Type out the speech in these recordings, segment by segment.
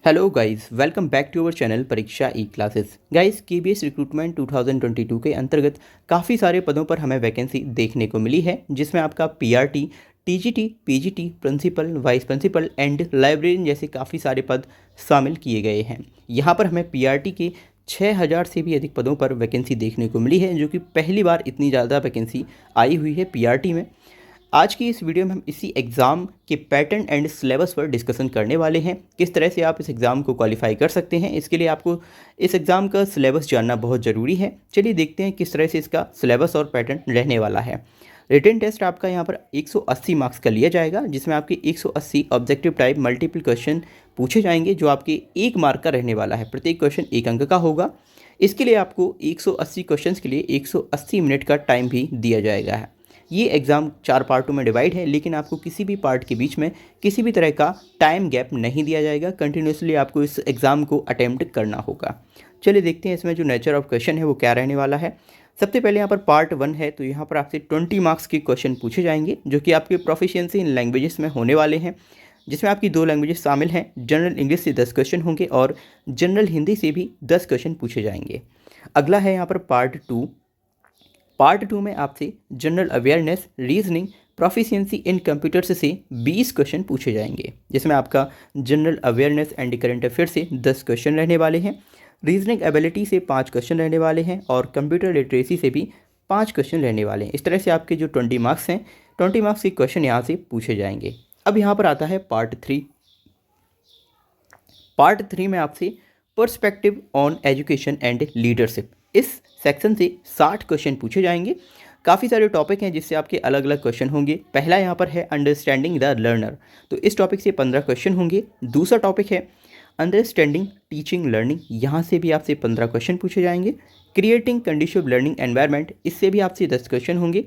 Hello guys, welcome back to our channel Pariksha E classes. Guys, KVS recruitment 2022 के अंतर्गत काफ़ी सारे पदों पर हमें वैकेंसी देखने को मिली है, जिसमें आपका PRT, TGT, PGT, principal, vice principal and librarian जैसे काफ़ी सारे पद शामिल किए गए हैं। यहाँ पर हमें पीआरटी के 6000 से भी अधिक पदों पर वैकेंसी देखने को मिली है, जो कि पहली बार इतनी ज़्यादा वैकेंसी आई हुई है पीआरटी में। आज की इस वीडियो में हम इसी एग्ज़ाम के पैटर्न एंड सिलेबस पर डिस्कशन करने वाले हैं। किस तरह से आप इस एग्ज़ाम को क्वालिफाई कर सकते हैं, इसके लिए आपको इस एग्ज़ाम का सिलेबस जानना बहुत ज़रूरी है। चलिए देखते हैं किस तरह से इसका सिलेबस और पैटर्न रहने वाला है। रिटन टेस्ट आपका यहाँ पर 180 मार्क्स का लिया जाएगा, जिसमें आपके 180 ऑब्जेक्टिव टाइप मल्टीपल क्वेश्चन पूछे जाएंगे, जो आपके 1 मार्क का रहने वाला है। प्रत्येक क्वेश्चन 1 अंक का होगा। इसके लिए आपको 180 क्वेश्चन के लिए 180 मिनट का टाइम भी दिया जाएगा है। ये एग्ज़ाम 4 पार्टों में डिवाइड है, लेकिन आपको किसी भी पार्ट के बीच में किसी भी तरह का टाइम गैप नहीं दिया जाएगा। कंटिन्यूसली आपको इस एग्ज़ाम को अटेम्प्ट करना होगा। चलिए देखते हैं इसमें जो नेचर ऑफ क्वेश्चन है वो क्या रहने वाला है। सबसे पहले यहाँ पर पार्ट 1 है, तो यहाँ पर आपसे 20 मार्क्स के क्वेश्चन पूछे जाएंगे, जो कि आपके प्रोफिशिएंसी इन लैंग्वेजेस में होने वाले हैं, जिसमें आपकी 2 लैंग्वेजेस शामिल हैं। जनरल इंग्लिश से 10 क्वेश्चन होंगे और जनरल हिंदी से भी 10 क्वेश्चन पूछे जाएंगे। अगला है यहाँ पर पार्ट 2। पार्ट 2 में आपसे general awareness, reasoning, proficiency in computers से 20 क्वेश्चन पूछे जाएंगे, जिसमें आपका general awareness and current affair से 10 क्वेश्चन रहने वाले हैं। रीजनिंग एबिलिटी से 5 क्वेश्चन रहने वाले हैं और कंप्यूटर लिटरेसी से भी 5 क्वेश्चन रहने वाले हैं। इस तरह से आपके जो 20 मार्क्स हैं, 20 मार्क्स के क्वेश्चन यहाँ से पूछे जाएंगे। अब यहाँ पर आता है पार्ट 3। पार्ट 3 में आपसे perspective on education and leadership, इस सेक्शन से 60 क्वेश्चन पूछे जाएंगे। काफ़ी सारे टॉपिक हैं जिससे आपके अलग अलग क्वेश्चन होंगे। पहला यहाँ पर है अंडरस्टैंडिंग द लर्नर, तो इस टॉपिक से 15 क्वेश्चन होंगे। दूसरा टॉपिक है अंडरस्टैंडिंग टीचिंग लर्निंग, यहाँ से भी आपसे 15 क्वेश्चन पूछे जाएंगे। क्रिएटिंग कंडीशिव लर्निंग एनवायरनमेंट, इससे भी आपसे 10 क्वेश्चन होंगे।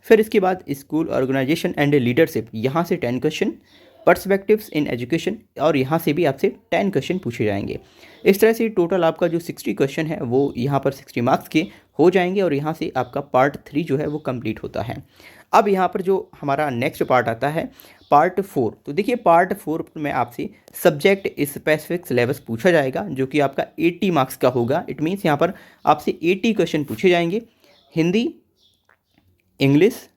फिर इसके बाद स्कूल ऑर्गेनाइजेशन एंड लीडरशिप, यहाँ से 10 क्वेश्चन। पर्सपेक्टिव्स इन एजुकेशन, और यहाँ से भी आपसे 10 क्वेश्चन पूछे जाएंगे। इस तरह से टोटल आपका जो 60 क्वेश्चन है वो यहाँ पर 60 मार्क्स के हो जाएंगे, और यहाँ से आपका पार्ट 3 जो है वो कंप्लीट होता है। अब यहाँ पर जो हमारा नेक्स्ट पार्ट आता है पार्ट 4, तो देखिए पार्ट 4 में आपसे सब्जेक्ट स्पेसिफिक सिलेबस पूछा जाएगा, जो कि आपका 80 मार्क्स का होगा। इट मीन्स यहाँ पर आपसे 80 क्वेश्चन पूछे जाएंगे। Hindi, English,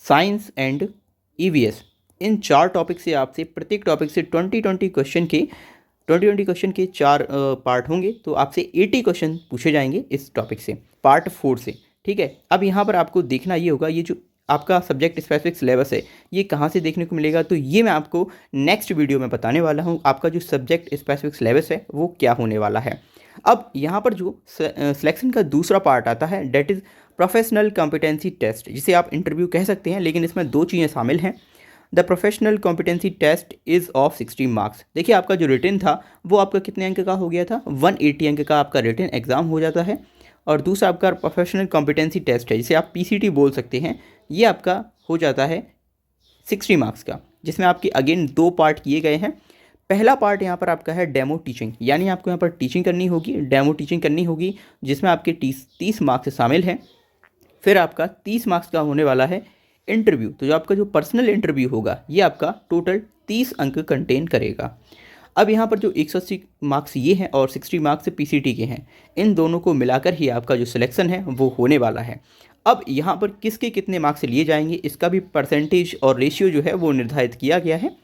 science and EVS, in 4 topic से आपसे प्रत्येक टॉपिक से 20 क्वेश्चन के 4 पार्ट होंगे, तो आपसे 80 क्वेश्चन पूछे जाएंगे इस टॉपिक से, पार्ट 4 से। ठीक है, अब यहाँ पर आपको देखना ये होगा, ये जो आपका सब्जेक्ट स्पेसिफिक सिलेबस है ये कहाँ से देखने को मिलेगा, तो ये मैं आपको नेक्स्ट वीडियो में बताने वाला हूँ। आपका जो सब्जेक्ट स्पेसिफिक सिलेबस है वो क्या होने वाला है। अब यहाँ पर जो सिलेक्शन का दूसरा पार्ट आता है, that is professional competency test, जिसे आप इंटरव्यू कह सकते हैं, लेकिन इसमें 2 चीज़ें शामिल हैं। The professional competency test is of 60 marks. देखिए आपका जो रिटन था वो आपका कितने अंक का हो गया था, 180 अंक का आपका रिटन एग्ज़ाम हो जाता है। और दूसरा आपका प्रोफेशनल कॉम्पिटेंसी टेस्ट है, जिसे आप पीसीटी बोल सकते हैं, ये आपका हो जाता है 60 मार्क्स का, जिसमें आपके अगेन 2 पार्ट किए गए हैं। पहला पार्ट यहाँ पर आपका है डेमो टीचिंग, यानी आपको यहाँ पर टीचिंग करनी होगी, डेमो टीचिंग करनी होगी, जिसमें आपके 30 मार्क्स शामिल हैं। फिर आपका 30 मार्क्स का होने वाला है इंटरव्यू, तो जो आपका जो पर्सनल इंटरव्यू होगा ये आपका टोटल 30 अंक कंटेन करेगा। अब यहाँ पर जो 180 मार्क्स ये हैं और 60 मार्क्स पीसीटी के हैं, इन दोनों को मिलाकर ही आपका जो सिलेक्शन है वो होने वाला है। अब यहाँ पर किसके कितने मार्क्स लिए जाएंगे, इसका भी परसेंटेज और रेशियो जो है वो निर्धारित किया गया है।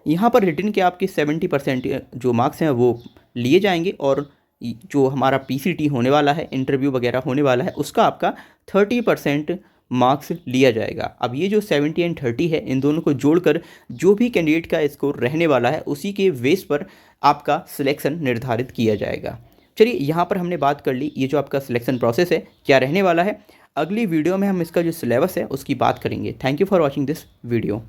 यहाँ पर रिटन के आपके 70% जो मार्क्स हैं वो लिए जाएंगे, और जो हमारा पीसीटी होने वाला है, इंटरव्यू वगैरह होने वाला है, उसका आपका 30% मार्क्स लिया जाएगा। अब ये जो 70 एंड 30 है, इन दोनों को जोड़कर जो भी कैंडिडेट का स्कोर रहने वाला है उसी के बेस पर आपका सिलेक्शन निर्धारित किया जाएगा। चलिए यहाँ पर हमने बात कर ली ये जो आपका सिलेक्शन प्रोसेस है क्या रहने वाला है। अगली वीडियो में हम इसका जो सिलेबस है उसकी बात करेंगे। Thank you for watching this video.